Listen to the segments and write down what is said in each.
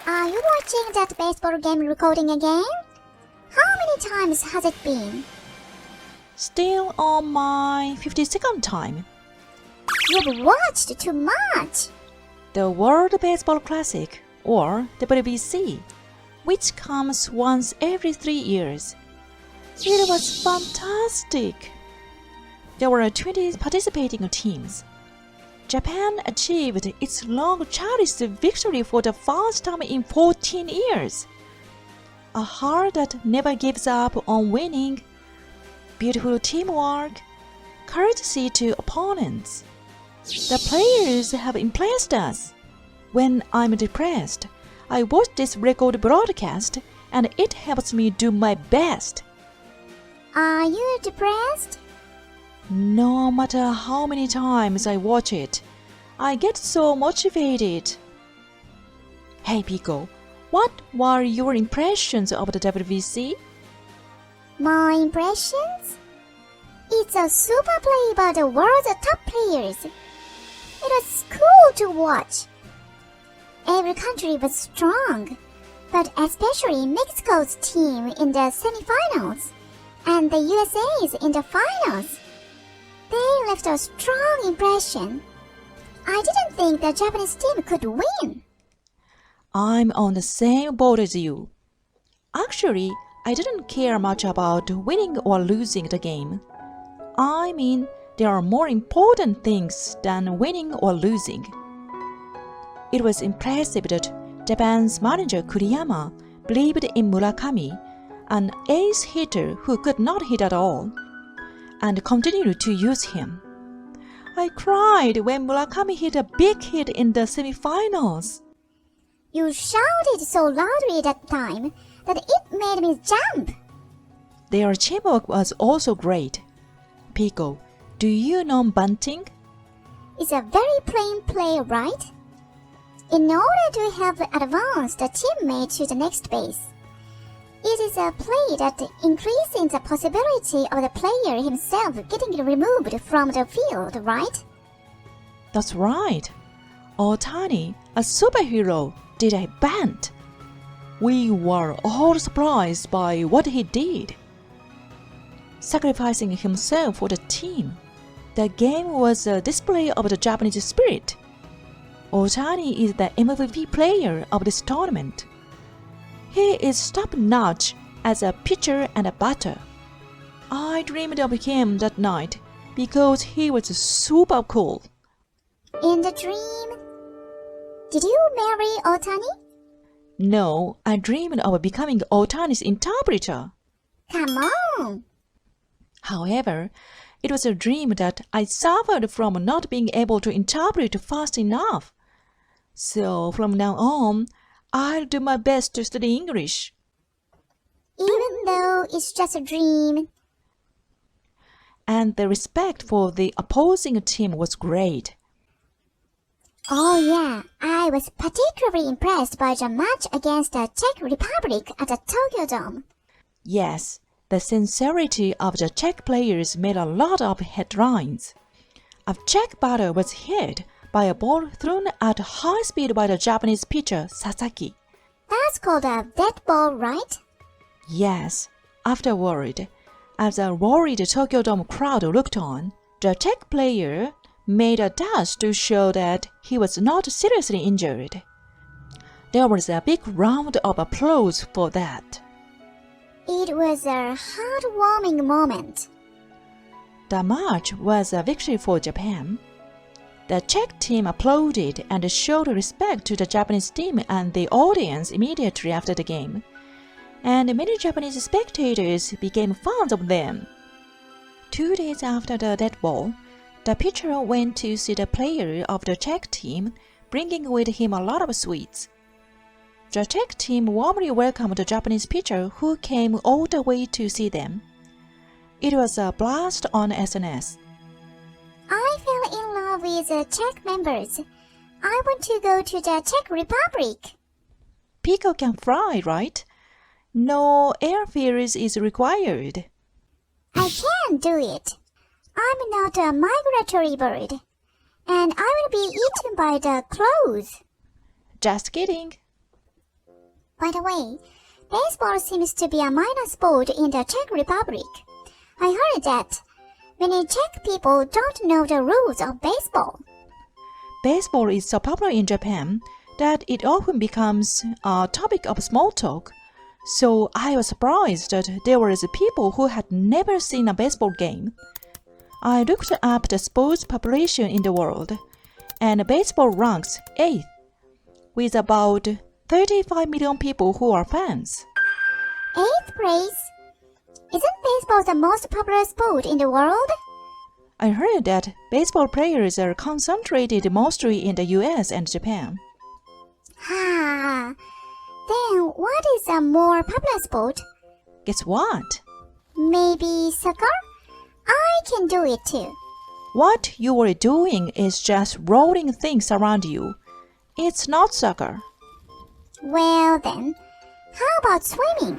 Are you watching that baseball game recording again? How many times has it been? Still on my 52nd time. You've watched too much. The World Baseball Classic, or WBC, which comes once every 3 years. It was fantastic. There were 20 participating teams. Japan achieved its long-cherished victory for the first time in 14 years. A heart that never gives up on winning. Beautiful teamwork. Courtesy to opponents. The players have impressed us. When I'm depressed, I watch this record broadcast and it helps me do my best. Are you depressed? No matter how many times I watch it, I get so motivated. Hey Piko, what were your impressions of the WBC? My impressions? It's a super play by the world's top players. It was cool to watch. Every country was strong, but especially Mexico's team in the semifinals and the USA's in the finals. They left a strong impression. I didn't think the Japanese team could win. I'm on the same boat as you. Actually, I didn't care much about winning or losing the game. I mean, there are more important things than winning or losing. It was impressive that Japan's manager Kuriyama believed in Murakami, an ace hitter who could not hit at all, and continued to use him. I cried when Murakami hit a big hit in the semifinals. You shouted so loudly that time that it made me jump. Their teamwork was also great. Piko, do you know bunting? It's a very plain play, right? In order to help advance the teammate to the next base. It is a play that increases the possibility of the player himself getting removed from the field, right? That's right. Otani, a superhero, did a bunt. We were all surprised by what he did. Sacrificing himself for the team, the game was a display of the Japanese spirit. Otani is the MVP player of this tournament. He is top-notch as a pitcher and a batter. I dreamed of him that night because he was super cool. In the dream, did you marry Otani? No, I dreamed of becoming Otani's interpreter. Come on! However, it was a dream that I suffered from not being able to interpret fast enough. So from now on, I'll do my best to study English. Even though it's just a dream. And the respect for the opposing team was great. Oh yeah, I was particularly impressed by the match against the Czech Republic at the Tokyo Dome. Yes, the sincerity of the Czech players made a lot of headlines. A Czech batter was hit by a ball thrown at high speed by the Japanese pitcher Sasaki. That's called a dead ball, right? Yes, afterward, as a worried Tokyo Dome crowd looked on, the Czech player made a dash to show that he was not seriously injured. There was a big round of applause for that. It was a heartwarming moment. The match was a victory for Japan. The Czech team applauded and showed respect to the Japanese team and the audience immediately after the game, and many Japanese spectators became fans of them. 2 days after the dead ball, the pitcher went to see the player of the Czech team, bringing with him a lot of sweets. The Czech team warmly welcomed the Japanese pitcher who came all the way to see them. It was a blast on SNS. I fell in love with the Czech members. I want to go to the Czech Republic. Piko can fly, right? No airfares is required. I can do it. I'm not a migratory bird, and I will be eaten by the crows. Just kidding. By the way, baseball seems to be a minor sport in the Czech Republic. I heard that many Czech people don't know the rules of baseball. Baseball is so popular in Japan that it often becomes a topic of small talk. So I was surprised that there were people who had never seen a baseball game. I looked up the sports population in the world, and baseball ranks 8th, with about 35 million people who are fans. 8th place? Isn't baseball the most popular sport in the world? I heard that baseball players are concentrated mostly in the US and Japan. Then what is a more popular sport? Guess what? Maybe soccer? I can do it too. What you are doing is just rolling things around you. It's not soccer. Well then, how about swimming?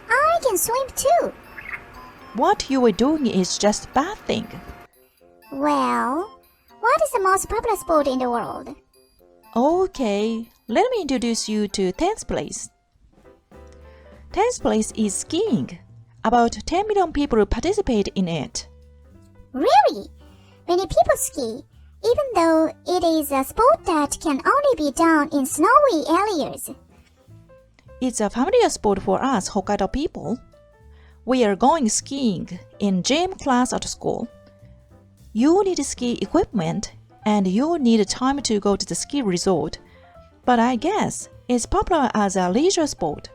I can swim too. What you are doing is just bathing. Well, what is the most popular sport in the world? Okay, let me introduce you to 10th place. 10th place is skiing. About 10 million people participate in it. Really? Many people ski, even though it is a sport that can only be done in snowy areas. It's a familiar sport for us Hokkaido people. We are going skiing in gym class at school. You need ski equipment and you need time to go to the ski resort, but I guess it's popular as a leisure sport.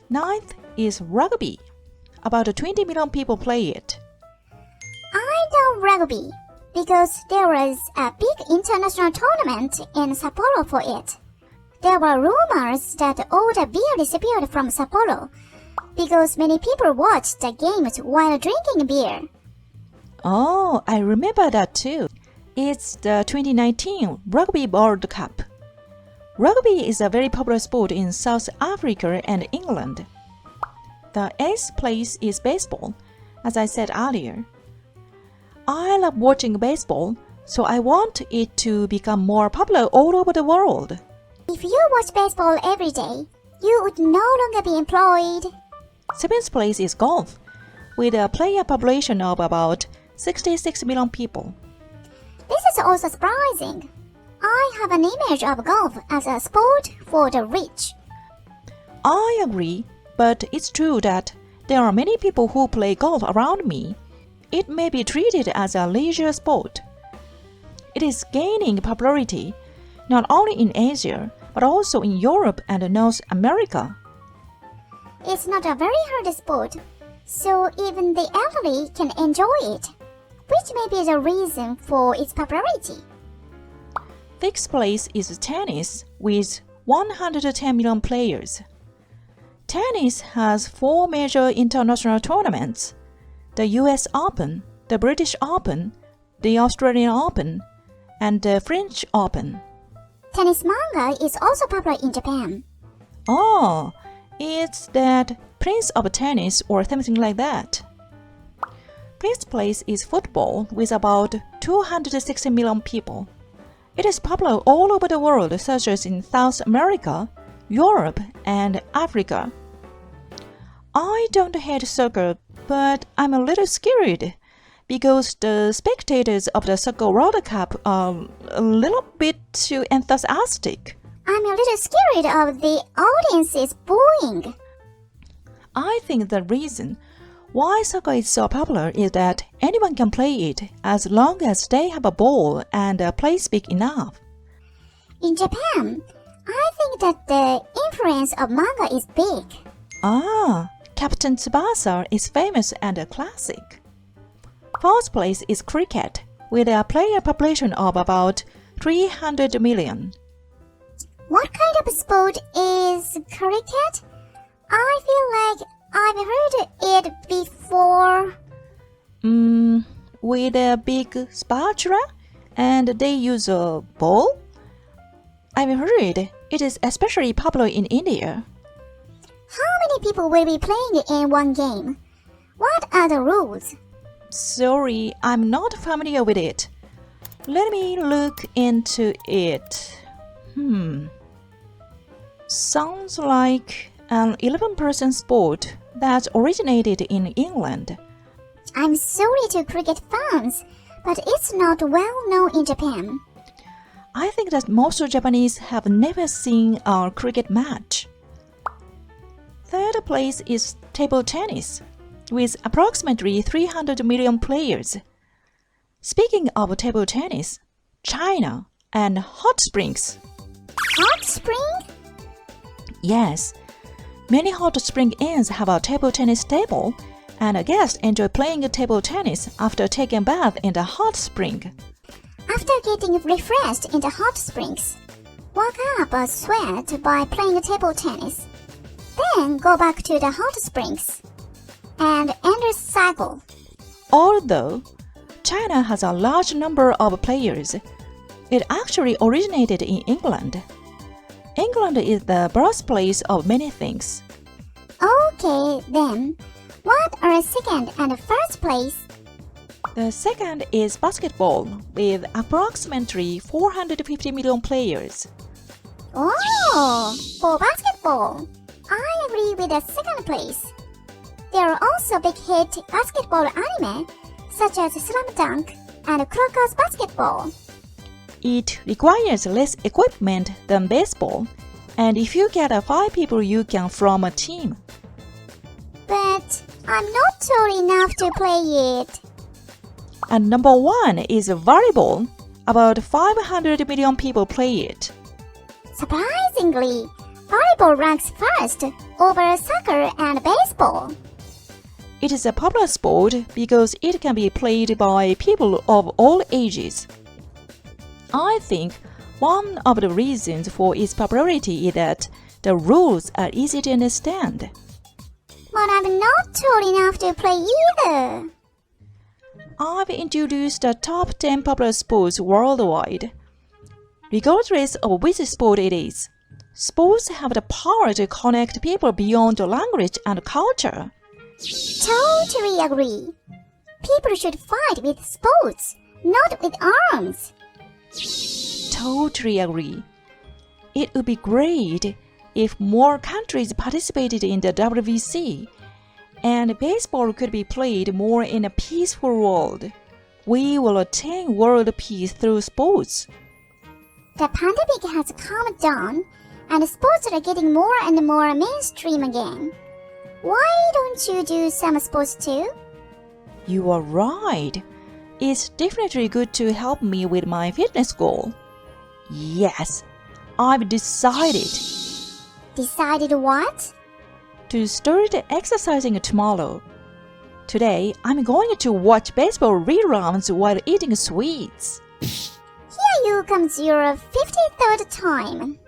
9th is rugby. About 20 million people play it. I know rugby because there was a big international tournament in Sapporo for it. There were rumors that all the beer disappeared from Sapporo because many people watched the games while drinking beer. Oh, I remember that too. It's the 2019 Rugby World Cup. Rugby is a very popular sport in South Africa and England. The 8th place is baseball, as I said earlier. I love watching baseball, so I want it to become more popular all over the world. If you watch baseball every day, you would no longer be employed. 7th place is golf, with a player population of about 66 million people. This is also surprising. I have an image of golf as a sport for the rich. I agree, but it's true that there are many people who play golf around me. It may be treated as a leisure sport. It is gaining popularity not only in Asia, but also in Europe and North America. It's not a very hard sport, so even the elderly can enjoy it, which may be the reason for its popularity. 6th place is tennis with 110 million players. Tennis has 4 major international tournaments: the US Open, the British Open, the Australian Open, and the French Open. Tennis manga is also popular in Japan. Oh, it's that Prince of Tennis or something like that. 5th place is football with about 260 million people. It is popular all over the world, such as in South America, Europe, and Africa. I don't hate soccer, but I'm a little scared because the spectators of the Soccer World Cup are a little bit too enthusiastic. I'm a little scared of the audience's booing. I think the reason why soccer is so popular is that anyone can play it as long as they have a ball and plays big enough. In Japan, I think that the influence of manga is big. Ah, Captain Tsubasa is famous and a classic. 4th place is cricket, with a player population of about 300 million. What kind of sport is cricket? I feel like I've heard it before. With a big spatula and they use a ball? I've heard it is especially popular in India. How many people will be playing in one game? What are the rules? Sorry, I'm not familiar with it. Let me look into it. Sounds like an 11-person sport that originated in England. I'm sorry to cricket fans, but it's not well known in Japan. I think that most Japanese have never seen a cricket match. Third place is table tennis, with approximately 300 million players. Speaking of table tennis, China and hot springs. Hot spring? Yes, many hot spring inns have a table tennis table, and guests enjoy playing table tennis after taking a bath in the hot spring. After getting refreshed in the hot springs, work up a sweat by playing table tennis. Then go back to the hot springs and endless cycle. Although China has a large number of players, it actually originated in England. England is the birthplace of many things. Okay, then, what are second and first place? The second is basketball, with approximately 450 million players. Oh, for basketball, I agree with the second place. There are also big hit basketball anime such as Slam Dunk and Crocus Basketball. It requires less equipment than baseball, and if you get 5 people you can form a team. But I'm not tall enough to play it. And number 1 is volleyball. About 500 million people play it. Surprisingly, volleyball ranks first over soccer and baseball. It is a popular sport because it can be played by people of all ages. I think one of the reasons for its popularity is that the rules are easy to understand. But I'm not tall enough to play either. I've introduced the top 10 popular sports worldwide. Regardless of which sport it is, sports have the power to connect people beyond language and culture. Totally agree. People should fight with sports, not with arms. Totally agree. It would be great if more countries participated in the WBC, and baseball could be played more in a peaceful world. We will attain world peace through sports. The pandemic has calmed down, and sports are getting more and more mainstream again. Why don't you do some sports too? You are right. It's definitely good to help me with my fitness goal. Yes, I've decided. Decided what? To start exercising tomorrow. Today, I'm going to watch baseball reruns while eating sweets. Here you comes your 53rd time.